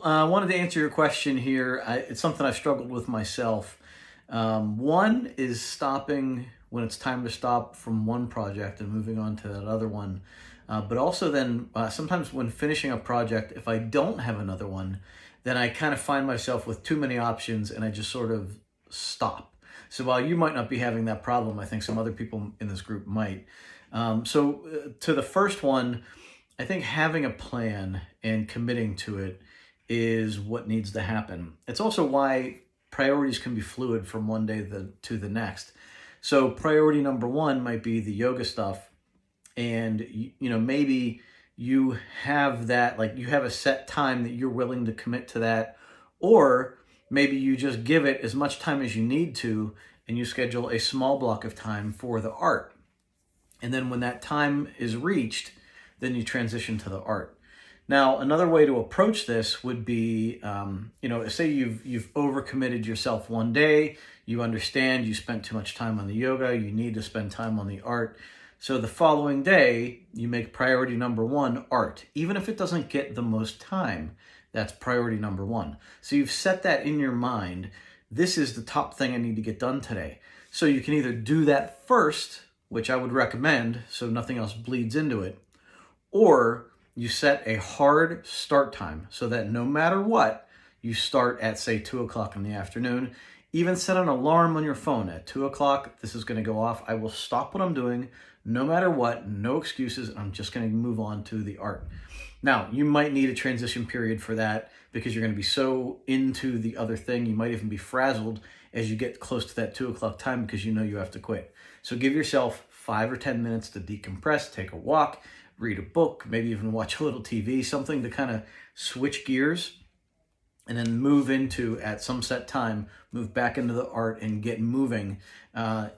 I wanted to answer your question here. It's something I've struggled with myself. One is stopping when it's time to stop from one project and moving on to that other one. But also then sometimes when finishing a project, if I don't have another one, then I kind of find myself with too many options and I just sort of stop. So while you might not be having that problem, I think some other people in this group might. To the first one, I think having a plan and committing to it is what needs to happen. It's also why priorities can be fluid from one day to the next. So priority number one might be the yoga stuff, and maybe you have that, like you have a set time that you're willing to commit to that, or maybe you just give it as much time as you need to, and you schedule a small block of time for the art. And then when that time is reached, then you transition to the art. Now, another way to approach this would be, say you've overcommitted yourself one day, you understand you spent too much time on the yoga, you need to spend time on the art. So the following day, you make priority number one art. Even if it doesn't get the most time, that's priority number one. So you've set that in your mind. This is the top thing I need to get done today. So you can either do that first, which I would recommend so nothing else bleeds into it, or you set a hard start time so that no matter what, you start at, say, 2 o'clock in the afternoon. Even set an alarm on your phone at 2 o'clock. This is going to go off. I will stop what I'm doing, no matter what, no excuses. I'm just going to move on to the art. Now, you might need a transition period for that because you're going to be so into the other thing. You might even be frazzled as you get close to that 2 o'clock time because you know you have to quit. So give yourself 5 or 10 minutes to decompress, take a walk, read a book, maybe even watch a little TV, something to kind of switch gears, and then move into, at some set time, move back into the art and get moving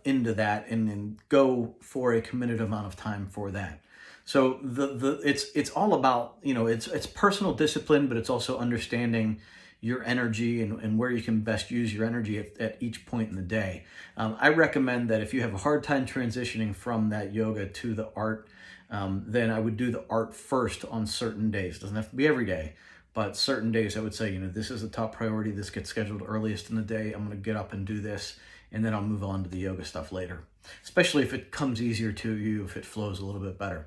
into that, and then go for a committed amount of time for that. So it's all about, it's personal discipline, but it's also understanding your energy and where you can best use your energy at each point in the day. I recommend that if you have a hard time transitioning from that yoga to the art, then I would do the art first on certain days. Doesn't have to be every day, but certain days I would say, this is the top priority. This gets scheduled earliest in the day. I'm going to get up and do this, and then I'll move on to the yoga stuff later, especially if it comes easier to you, if it flows a little bit better.